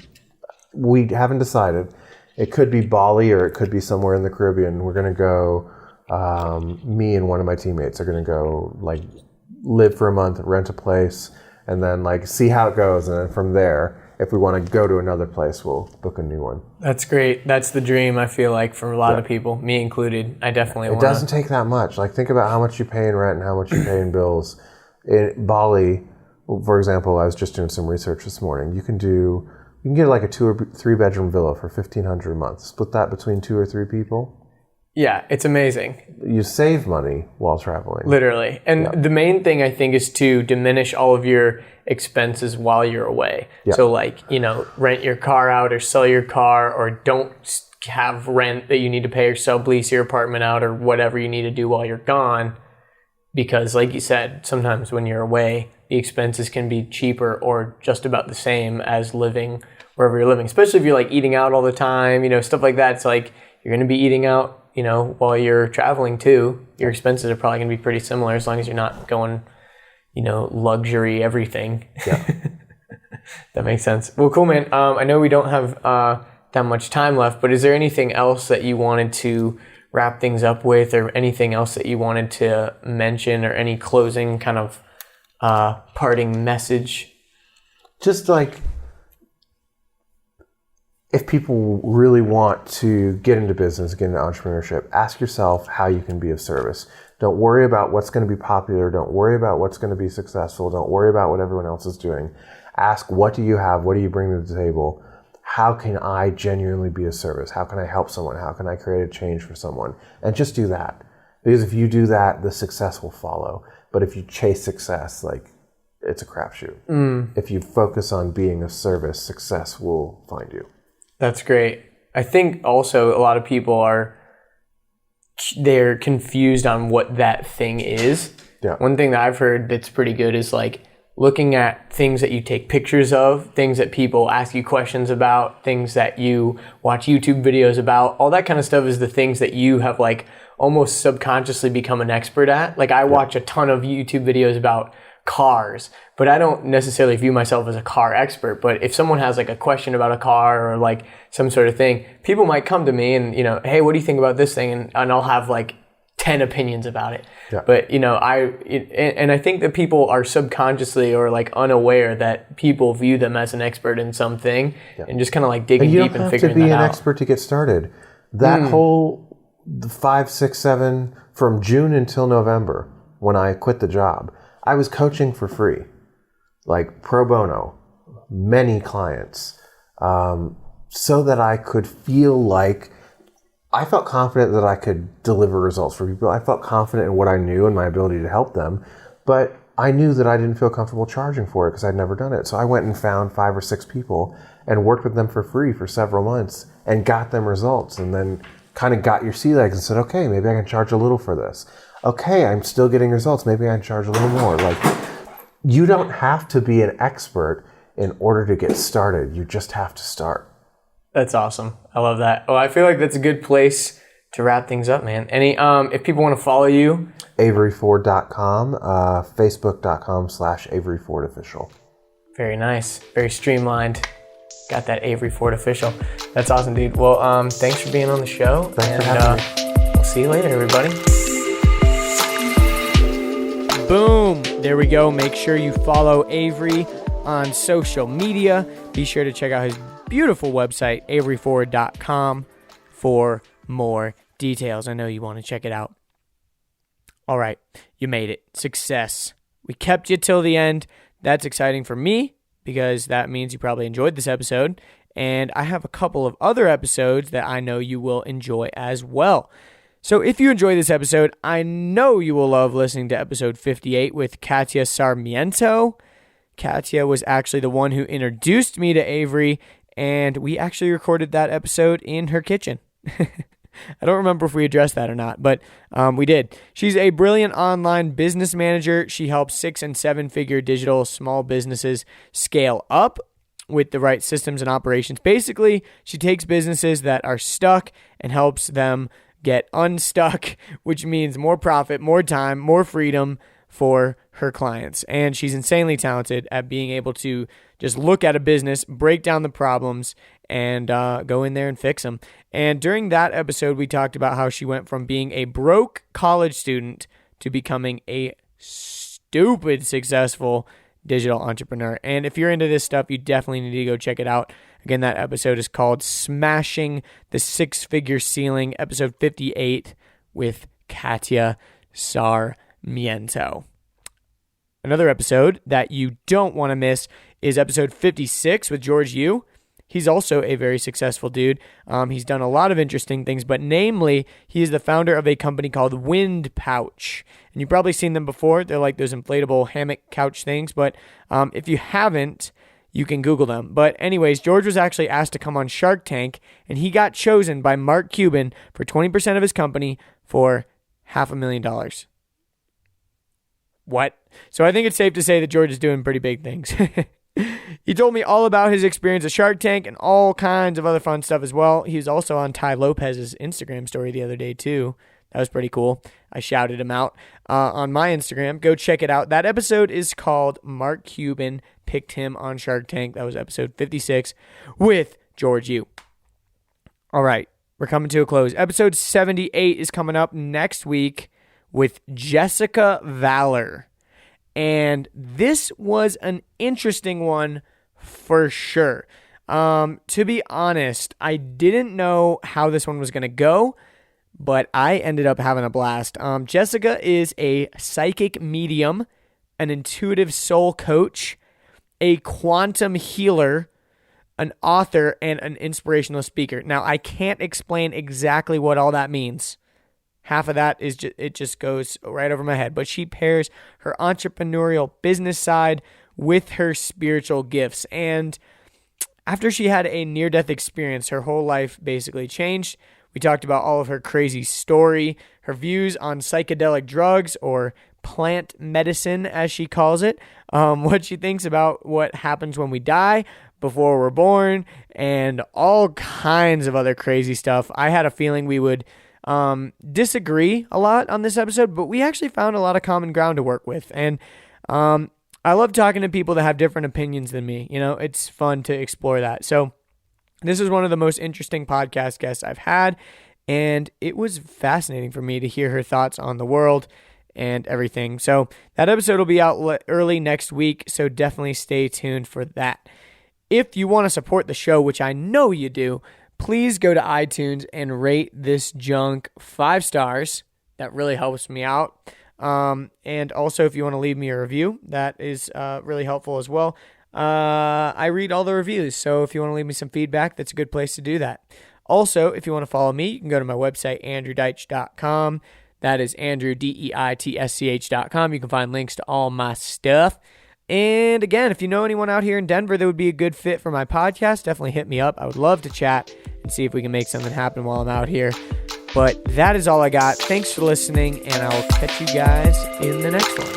we haven't decided. It could be Bali or it could be somewhere in the Caribbean. We're going to go, me and one of my teammates are going to go like live for a month, rent a place, and then like see how it goes. And then from there, if we want to go to another place, we'll book a new one. That's great. That's the dream, I feel like, for a lot of people, me included. I definitely want to. It doesn't take that much. Like, think about how much you pay in rent and how much you pay in bills. In Bali, for example, I was just doing some research this morning. You can get like a 2 or 3 bedroom villa for $1,500 a month. Split that between 2 or 3 people. Yeah, it's amazing. You save money while traveling. Literally. And the main thing, I think, is to diminish all of your expenses while you're away. Yeah. So like, rent your car out or sell your car, or don't have rent that you need to pay or sublease your apartment out or whatever you need to do while you're gone. because like you said, sometimes when you're away, the expenses can be cheaper or just about the same as living wherever you're living, especially if you're like eating out all the time, stuff like that. It's like you're going to be eating out, while you're traveling too. Your expenses are probably going to be pretty similar as long as you're not going, luxury everything. Yeah. That makes sense. Well, cool, man. I know we don't have that much time left, but is there anything else that you wanted to wrap things up with, or anything else that you wanted to mention, or any closing kind of parting message? Just like, if people really want to get into business, get into entrepreneurship, ask yourself how you can be of service. Don't worry about what's going to be popular. Don't worry about what's going to be successful. Don't worry about what everyone else is doing. Ask, what do you have? What do you bring to the table? How can I genuinely be of service? How can I help someone? How can I create a change for someone? And just do that. Because if you do that, the success will follow. But if you chase success, it's a crapshoot. If you focus on being of service, success will find you. That's great. I think also a lot of people they're confused on what that thing is. Yeah. One thing that I've heard that's pretty good is looking at things that you take pictures of, things that people ask you questions about, things that you watch YouTube videos about. All that kind of stuff is the things that you have almost subconsciously become an expert at. I watch a ton of YouTube videos about cars, but I don't necessarily view myself as a car expert. But if someone has a question about a car or some sort of thing, people might come to me and, hey, what do you think about this thing? And I'll have 10 opinions about it. Yeah. But, I think that people are subconsciously or unaware that people view them as an expert in something, and just kind of digging deep and figuring that out. You don't have to be an expert to get started. That whole 5, 6, 7, from June until November, when I quit the job, I was coaching for free, pro bono, many clients, so that I could feel I felt confident that I could deliver results for people. I felt confident in what I knew and my ability to help them, but I knew that I didn't feel comfortable charging for it because I'd never done it. So I went and found 5 or 6 people and worked with them for free for several months and got them results, and then kind of got your sea legs and said, okay, maybe I can charge a little for this. Okay, I'm still getting results. Maybe I can charge a little more. You don't have to be an expert in order to get started. You just have to start. That's awesome. I love that. Oh, I feel like that's a good place to wrap things up, man. If people want to follow you, averyford.com, facebook.com/averyfordofficial. Very nice. Very streamlined. Got that Avery Ford official. That's awesome, dude. Well, thanks for being on the show. Thanks for having me. We'll see you later, everybody. Boom. There we go. Make sure you follow Avery on social media. Be sure to check out his beautiful website, averyford.com, for more details. I know you want to check it out. All right. You made it. Success. We kept you till the end. That's exciting for me because that means you probably enjoyed this episode. And I have a couple of other episodes that I know you will enjoy as well. So if you enjoy this episode, I know you will love listening to episode 58 with Katya Sarmiento. Katya was actually the one who introduced me to Avery, and we actually recorded that episode in her kitchen. I don't remember if we addressed that or not, but we did. She's a brilliant online business manager. She helps 6- and 7-figure digital small businesses scale up with the right systems and operations. Basically, she takes businesses that are stuck and helps them get unstuck, which means more profit, more time, more freedom for her clients. And she's insanely talented at being able to just look at a business, break down the problems, and go in there and fix them. And during that episode, we talked about how she went from being a broke college student to becoming a stupid successful digital entrepreneur. And if you're into this stuff, you definitely need to go check it out. Again, that episode is called Smashing the 6-Figure Ceiling, episode 58 with Katya Sarmiento. Another episode that you don't want to miss is episode 56 with George Yu. He's also a very successful dude. He's done a lot of interesting things, but namely, he is the founder of a company called Wind Pouch. And you've probably seen them before. They're like those inflatable hammock couch things, but if you haven't, you can Google them. But anyways, George was actually asked to come on Shark Tank, and he got chosen by Mark Cuban for 20% of his company for $500,000. what? So I think it's safe to say that George is doing pretty big things. He told me all about his experience at Shark Tank and all kinds of other fun stuff as well. He was also on Ty Lopez's Instagram story the other day too. That was pretty cool. I shouted him out on my Instagram. Go check it out. That episode is called Mark Cuban Picked Him on Shark Tank. That was episode 56 with George Yu. All right, we're coming to a close. Episode 78 is coming up next week with Jessica Valor. And this was an interesting one for sure. To be honest, I didn't know how this one was going to go, but I ended up having a blast. Jessica is a psychic medium, an intuitive soul coach, a quantum healer, an author, and an inspirational speaker. Now, I can't explain exactly what all that means. Half of that is it just goes right over my head. But she pairs her entrepreneurial business side with her spiritual gifts. And after she had a near-death experience, her whole life basically changed. We talked about all of her crazy story, her views on psychedelic drugs or plant medicine, as she calls it, what she thinks about what happens when we die, before we're born, and all kinds of other crazy stuff. I had a feeling we would disagree a lot on this episode, but we actually found a lot of common ground to work with. And I love talking to people that have different opinions than me. You know, it's fun to explore that. So this is one of the most interesting podcast guests I've had, and it was fascinating for me to hear her thoughts on the world and everything. So that episode will be out early next week, so definitely stay tuned for that. If you want to support the show, which I know you do, please go to iTunes and rate this junk 5 stars. That really helps me out. And also, if you want to leave me a review, that is really helpful as well. I read all the reviews, so if you want to leave me some feedback, that's a good place to do that. Also, if you want to follow me, you can go to my website, andrewdeitsch.com. That is Andrew, DEITSCH.com. You can find links to all my stuff. And again, if you know anyone out here in Denver that would be a good fit for my podcast, definitely hit me up. I would love to chat and see if we can make something happen while I'm out here. But that is all I got. Thanks for listening, and I will catch you guys in the next one.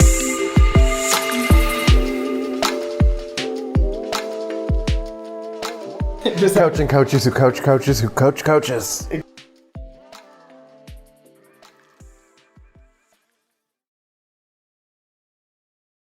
Just coaching coaches who coach coaches who coach coaches.